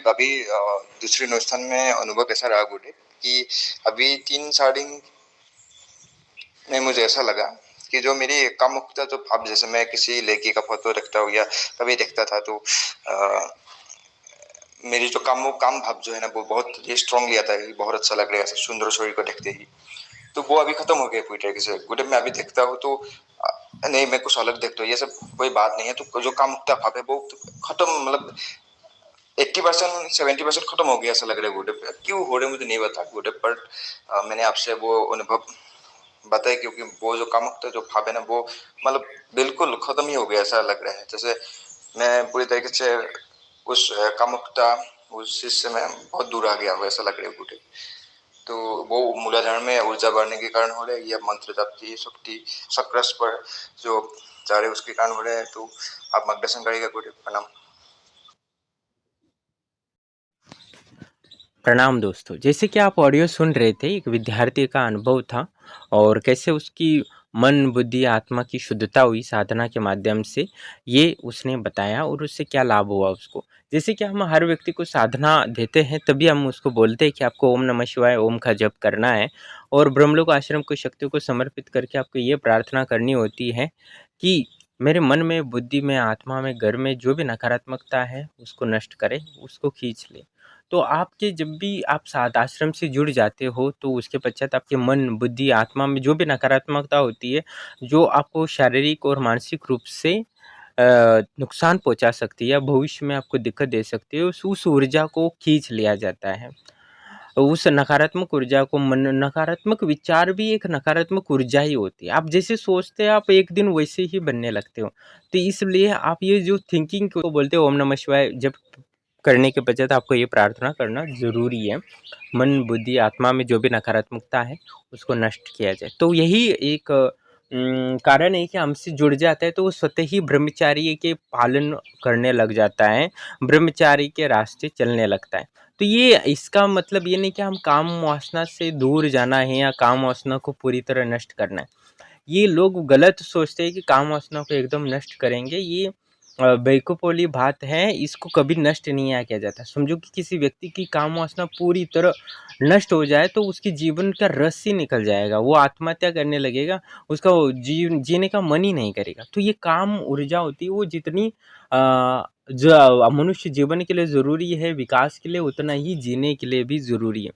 अभी दूसरे अनुष्ठान में अनुभव ऐसा रहा गुरुदेव कि अभी 3 साढ़े में मुझे ऐसा लगा कि जो मेरी कामुकता जो भाव, जैसे मैं किसी लड़की का फोटो देखता हूँ या कभी देखता था तो मेरी जो काम भाव जो है ना वो बहुत ही स्ट्रांगली आता है, बहुत अच्छा लग रहा है ऐसे सुंदर शरीर को देखते ही। तो वो अभी खत्म हो गया पूरी तरीके से गुरुदेव। मैं अभी देखता हूँ तो नहीं, मैं कुछ अलग देखता हूँ, ये सब कोई बात नहीं है। तो जो कामुकता भाव है वो खत्म, मतलब 80% 70% खत्म हो गया ऐसा लग रहा है गुरुदेव। क्यों हो रहा है मुझे नहीं पता गुरुदेव, पर मैंने आपसे वो अनुभव बताया, क्योंकि वो जो कामुकता जो भाव है ना वो मतलब बिल्कुल खत्म ही हो गया ऐसा लग रहा है। जैसे मैं पूरी तरीके से उस कामुकता, उस चीज से मैं बहुत दूर आ गया हूँ ऐसा लग रहा है गुरुदेव। तो वो मूलाधार में ऊर्जा बढ़ने के कारण हो रहा है, या मंत्र जाप की शक्ति चक्रस पर जो जा रहे उसके कारण हो रहा है। तो आप मार्गदर्शन करिएगा गुरुदेव। प्रणाम। प्रणाम दोस्तों। जैसे कि आप ऑडियो सुन रहे थे, एक विद्यार्थी का अनुभव था और कैसे उसकी मन, बुद्धि, आत्मा की शुद्धता हुई साधना के माध्यम से, ये उसने बताया और उससे क्या लाभ हुआ उसको। जैसे कि हम हर व्यक्ति को साधना देते हैं तभी हम उसको बोलते हैं कि आपको ओम नमः शिवाय ओम का जप करना है और ब्रह्मलोक आश्रम को शक्तियों को समर्पित करके आपको ये प्रार्थना करनी होती है कि मेरे मन में, बुद्धि में, आत्मा में, घर में जो भी नकारात्मकता है उसको नष्ट करे, उसको खींच ले। तो आपके जब भी आप साथ आश्रम से जुड़ जाते हो तो उसके पश्चात आपके मन, बुद्धि, आत्मा में जो भी नकारात्मकता होती है, जो आपको शारीरिक और मानसिक रूप से नुकसान पहुंचा सकती है या भविष्य में आपको दिक्कत दे सकती है, उस ऊर्जा को खींच लिया जाता है। उस नकारात्मक ऊर्जा को मन, नकारात्मक विचार भी एक नकारात्मक ऊर्जा ही होती है। आप जैसे सोचते हैं आप एक दिन वैसे ही बनने लगते हो। तो इसलिए आप ये जो थिंकिंग को बोलते हो ओम नमः शिवाय जब करने के पश्चात आपको ये प्रार्थना करना ज़रूरी है। मन, बुद्धि, आत्मा में जो भी नकारात्मकता है उसको नष्ट किया जाए। तो यही एक कारण है कि हमसे जुड़ जाता है तो वो स्वतः ही ब्रह्मचार्य के पालन करने लग जाता है, ब्रह्मचारी के रास्ते चलने लगता है। तो ये इसका मतलब ये नहीं कि हम काम वासना से दूर जाना है या काम वासना को पूरी तरह नष्ट करना है। ये लोग गलत सोचते हैं कि काम वासना को एकदम नष्ट करेंगे, ये बेवकूफ़ वाली बात है, इसको कभी नष्ट नहीं किया जाता। समझो कि किसी व्यक्ति की काम वासना पूरी तरह नष्ट हो जाए तो उसके जीवन का रस ही निकल जाएगा, वो आत्महत्या करने लगेगा, उसका वो जीने का मन ही नहीं करेगा। तो ये काम ऊर्जा होती है वो जितनी जो मनुष्य जीवन के लिए ज़रूरी है, विकास के लिए, उतना ही जीने के लिए भी ज़रूरी है।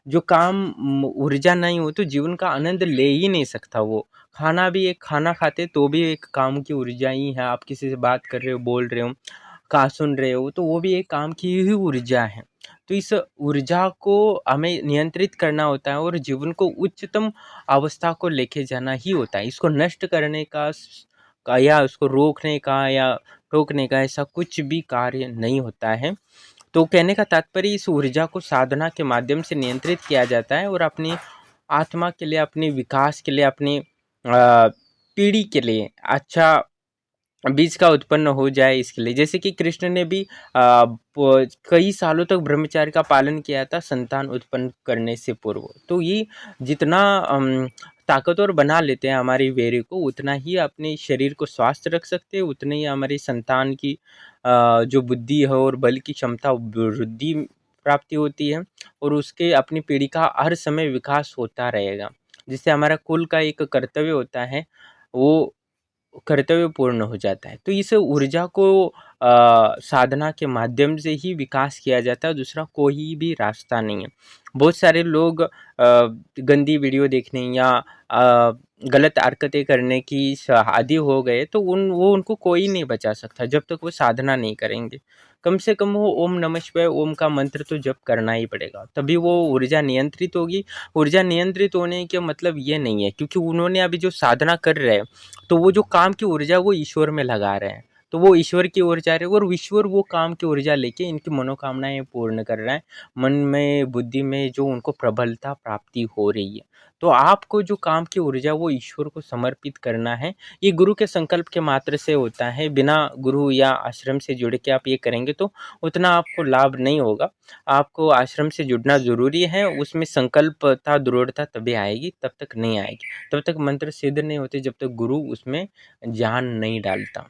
जो काम ऊर्जा नहीं हो तो जीवन का आनंद ले ही नहीं सकता वो। खाना भी एक खाना खाते तो भी एक काम की ऊर्जा ही है। आप किसी से बात कर रहे हो, बोल रहे हो, का सुन रहे हो तो वो भी एक काम की ही ऊर्जा है। तो इस ऊर्जा को हमें नियंत्रित करना होता है और जीवन को उच्चतम अवस्था को लेके जाना ही होता है। इसको नष्ट करने का या उसको रोकने का या टोकने का ऐसा कुछ भी कार्य नहीं होता है। तो कहने का तात्पर्य इस ऊर्जा को साधना के माध्यम से नियंत्रित किया जाता है और अपनी आत्मा के लिए, अपने विकास के लिए, अपनी पीढ़ी के लिए अच्छा बीज का उत्पन्न हो जाए इसके लिए। जैसे कि कृष्ण ने भी कई सालों तक ब्रह्मचार्य का पालन किया था संतान उत्पन्न करने से पूर्व। तो ये जितना ताकतवर बना लेते हैं हमारी वेरी को, उतना ही अपने शरीर को स्वस्थ रख सकते हैं, उतने ही हमारी संतान की जो बुद्धि है और बल की क्षमता वृद्धि प्राप्ति होती है और उसके अपनी पीढ़ी का हर समय विकास होता रहेगा। जिससे हमारा कुल का एक कर्तव्य होता है वो कर्तव्य पूर्ण हो जाता है। तो इस ऊर्जा को साधना के माध्यम से ही विकास किया जाता है, दूसरा कोई भी रास्ता नहीं है। बहुत सारे लोग गंदी वीडियो देखने या गलत हरकतें करने की आदी हो गए तो वो उनको कोई नहीं बचा सकता जब तक वो साधना नहीं करेंगे। कम से कम वो ओम नमः शिवाय ओम का मंत्र तो जप करना ही पड़ेगा, तभी वो ऊर्जा नियंत्रित होगी। ऊर्जा नियंत्रित होने का मतलब ये नहीं है क्योंकि उन्होंने अभी जो साधना कर रहे हैं तो वो जो काम की ऊर्जा वो ईश्वर में लगा रहे हैं, तो वो ईश्वर की ओर जा रहे हैं और ईश्वर वो काम की ऊर्जा लेके इनकी मनोकामनाएं पूर्ण कर रहा है। मन में, बुद्धि में जो उनको प्रबलता प्राप्ति हो रही है। तो आपको जो काम की ऊर्जा वो ईश्वर को समर्पित करना है। ये गुरु के संकल्प के मात्र से होता है, बिना गुरु या आश्रम से जुड़ के आप ये करेंगे तो उतना आपको लाभ नहीं होगा। आपको आश्रम से जुड़ना ज़रूरी है, उसमें संकल्पता, दृढ़ता तभी आएगी, तब तक नहीं आएगी। तब तक मंत्र सिद्ध नहीं होते जब तक गुरु उसमें जान नहीं डालता।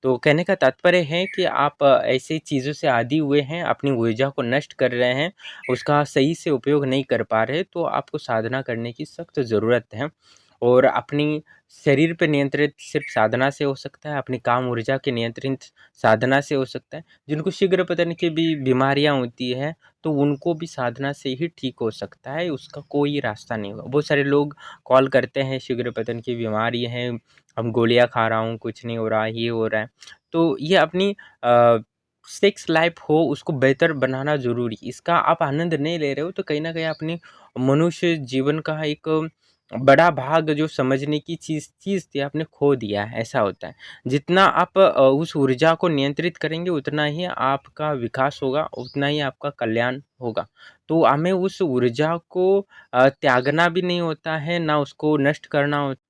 तो कहने का तात्पर्य है कि आप ऐसी चीज़ों से आदी हुए हैं, अपनी ऊर्जा को नष्ट कर रहे हैं, उसका सही से उपयोग नहीं कर पा रहे, तो आपको साधना करने की सख्त ज़रूरत है। और अपनी शरीर पे नियंत्रित सिर्फ साधना से हो सकता है, अपनी काम ऊर्जा के नियंत्रित साधना से हो सकता है। जिनको शीघ्र पतन की भी बीमारियाँ होती हैं, तो उनको भी साधना से ही ठीक हो सकता है, उसका कोई रास्ता नहीं होगा। बहुत सारे लोग कॉल करते हैं, शीघ्र पतन की बीमारी है, हम गोलियाँ खा रहा हूँ, कुछ नहीं हो रहा है, ये हो रहा है। तो ये अपनी सेक्स लाइफ हो उसको बेहतर बनाना ज़रूरी, इसका आप आनंद नहीं ले रहे हो तो कहीं न कहीं अपनी मनुष्य जीवन का एक बड़ा भाग जो समझने की चीज़ थी आपने खो दिया है, ऐसा होता है। जितना आप उस ऊर्जा को नियंत्रित करेंगे उतना ही आपका विकास होगा, उतना ही आपका कल्याण होगा। तो हमें उस ऊर्जा को त्यागना भी नहीं होता है, ना उसको नष्ट करना होता,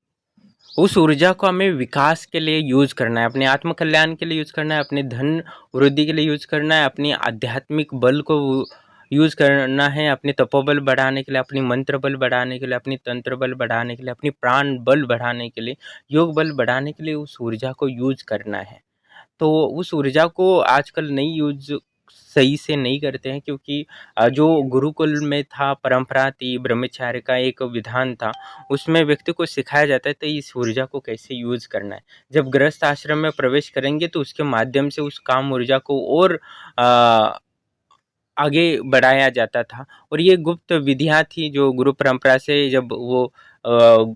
उस ऊर्जा को हमें विकास के लिए यूज़ करना है, अपने आत्म कल्याण के लिए यूज़ करना है, अपने धन वृद्धि के लिए यूज़ करना है, अपनी आध्यात्मिक बल को यूज़ करना है, अपने तपोबल बढ़ाने के लिए, अपनी मंत्र बल बढ़ाने के लिए, अपनी तंत्र बल बढ़ाने के लिए, अपनी प्राण बल बढ़ाने के लिए, योग बल बढ़ाने के लिए उस ऊर्जा को यूज़ करना है। तो उस ऊर्जा को आजकल नहीं यूज़ सही से नहीं करते हैं, क्योंकि जो गुरुकुल में था, परंपरा थी, ब्रह्मचार्य का एक विधान था, उसमें व्यक्ति को सिखाया जाता है तो इस ऊर्जा को कैसे यूज़ करना है। जब गृहस्थ आश्रम में प्रवेश करेंगे तो उसके माध्यम से उस काम ऊर्जा को और अ, आगे बढ़ाया जाता था, और ये गुप्त विधियाँ थी जो गुरु परंपरा से जब वो अ,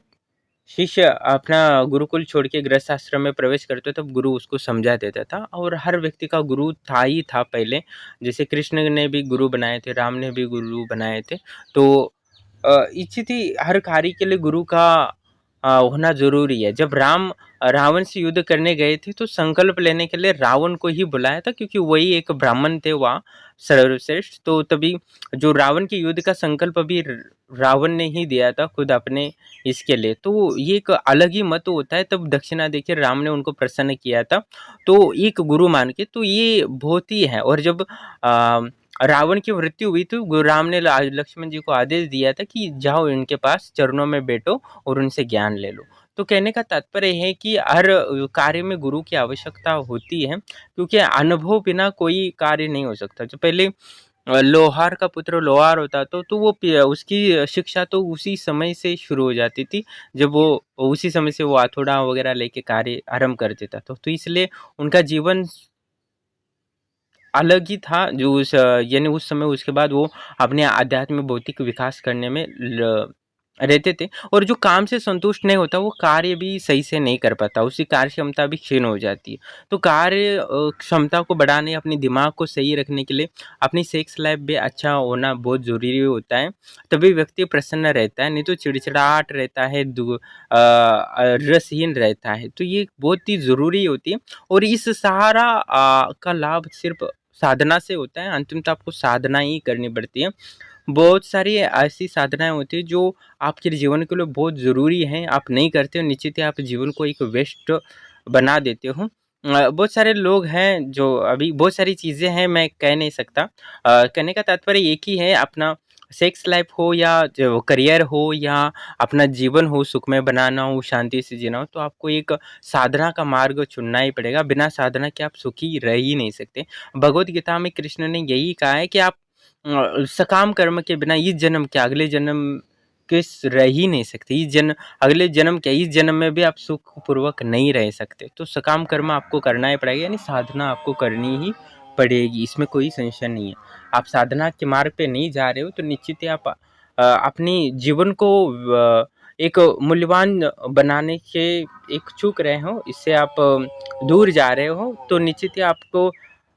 शिष्य अपना गुरुकुल छोड़ के गृहस्थ आश्रम में प्रवेश करते तब गुरु उसको समझा देता था, और हर व्यक्ति का गुरु था ही था पहले। जैसे कृष्ण ने भी गुरु बनाए थे, राम ने भी गुरु बनाए थे। तो इच्छित ही हर कार्य के लिए गुरु का होना ज़रूरी है। जब राम रावण से युद्ध करने गए थे तो संकल्प लेने के लिए रावण को ही बुलाया था, क्योंकि वही एक ब्राह्मण थे वहाँ सर्वश्रेष्ठ। तो तभी जो रावण के युद्ध का संकल्प अभी रावण ने ही दिया था खुद अपने इसके लिए। तो ये एक अलग ही मत होता है, तब दक्षिणा देके राम ने उनको प्रसन्न किया था, तो एक गुरु मान के, तो ये बहुत ही है। और जब रावण की मृत्यु हुई तो गुरु राम ने लक्ष्मण जी को आदेश दिया था कि जाओ इनके पास चरणों में बैठो और उनसे ज्ञान ले लो। तो कहने का तात्पर्य है कि हर कार्य में गुरु की आवश्यकता होती है, क्योंकि अनुभव बिना कोई कार्य नहीं हो सकता। जो पहले लोहार का पुत्र लोहार होता तो वो उसकी शिक्षा तो उसी समय से शुरू हो जाती थी, जब वो उसी समय से वो हथौड़ा वगैरह लेके कार्य आरंभ कर देता था। तो इसलिए उनका जीवन अलग ही था, जो उस यानी उस समय उसके बाद वो अपने आध्यात्मिक भौतिक विकास करने में रहते थे। और जो काम से संतुष्ट नहीं होता वो कार्य भी सही से नहीं कर पाता, उसकी कार्य क्षमता भी क्षीण हो जाती है। तो कार्य क्षमता को बढ़ाने, अपने दिमाग को सही रखने के लिए अपनी सेक्स लाइफ भी अच्छा होना बहुत ज़रूरी होता है, तभी व्यक्ति प्रसन्न रहता है, नहीं तो चिड़चिड़ाहट रहता है, रसहीन रहता है। तो ये बहुत ही ज़रूरी होती है, और इस सहारा का लाभ सिर्फ साधना से होता है। अंतिमतः आपको साधना ही करनी पड़ती है। बहुत सारी ऐसी साधनाएँ होती हैं जो आपके जीवन के लिए बहुत ज़रूरी हैं, आप नहीं करते हो, निश्चित ही आप जीवन को एक वेस्ट बना देते हो। बहुत सारे लोग हैं जो अभी बहुत सारी चीज़ें हैं, मैं कह नहीं सकता। कहने का तात्पर्य एक ही है, अपना सेक्स लाइफ हो या जो करियर हो या अपना जीवन हो सुखमय बनाना हो, शांति से जीना हो, तो आपको एक साधना का मार्ग चुनना ही पड़ेगा। बिना साधना के आप सुखी रह ही नहीं सकते। भगवद गीता में कृष्ण ने यही कहा है कि आप सकाम कर्म के बिना इस जन्म क्या अगले जन्म के रह ही नहीं सकते। इस जन्म अगले जन्म क्या इस जन्म में भी आप सुखपूर्वक नहीं रह सकते। तो सकाम कर्म आपको करना ही पड़ेगा, यानी साधना आपको करनी ही पड़ेगी, इसमें कोई संशय नहीं है। आप साधना के मार्ग पे नहीं जा रहे हो तो निश्चित ही आप अपनी जीवन को एक मूल्यवान बनाने के इच्छुक रहे हो, इससे आप दूर जा रहे हो, तो निश्चित ही आपको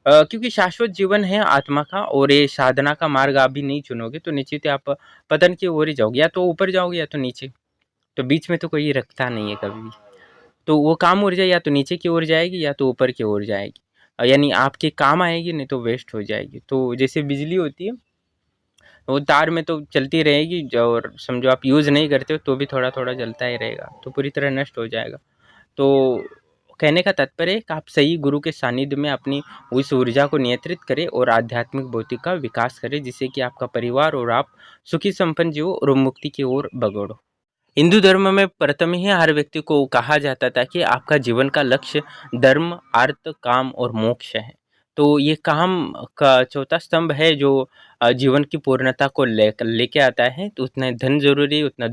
क्योंकि शाश्वत जीवन है आत्मा का, और ये साधना का मार्ग आप भी नहीं चुनोगे तो निश्चित ही आप पतन की ओर ही जाओगे, या तो ऊपर जाओगे या तो नीचे। तो बीच में तो कोई रखता नहीं है कभी भी। तो वो काम ऊर्जा या तो नीचे की ओर जाएगी या तो ऊपर की ओर जाएगी। यानी आपके काम आएगी, नहीं तो वेस्ट हो जाएगी। तो जैसे बिजली होती है, वो तार में तो चलती रहेगी, और समझो आप यूज़ नहीं करते हो तो भी थोड़ा-थोड़ा जलता ही रहेगा, तो पूरी तरह नष्ट हो जाएगा। तो कहने का तात्पर्य है कि आप सही गुरु के सानिध्य में अपनी उस ऊर्जा को नियंत्रित करें और आध्यात्मिक भौतिक का विकास करें, जिससे कि आपका परिवार और आप सुखी संपन्न जियो और मुक्ति की ओर बगड़ो। हिंदू धर्म में प्रथम ही हर व्यक्ति को कहा जाता था कि आपका जीवन का लक्ष्य धर्म, अर्थ, काम और मोक्ष है। तो ये काम का चौथा स्तंभ है जो जीवन की पूर्णता को लेके आता है। तो उतना धन ज़रूरी, उतना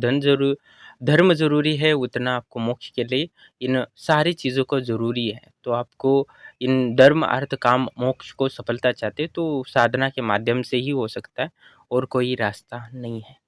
धर्म ज़रूरी है, उतना आपको मोक्ष के लिए इन सारी चीज़ों को ज़रूरी है। तो आपको इन धर्म, अर्थ, काम, मोक्ष को सफलता चाहते तो साधना के माध्यम से ही हो सकता है और कोई रास्ता नहीं है।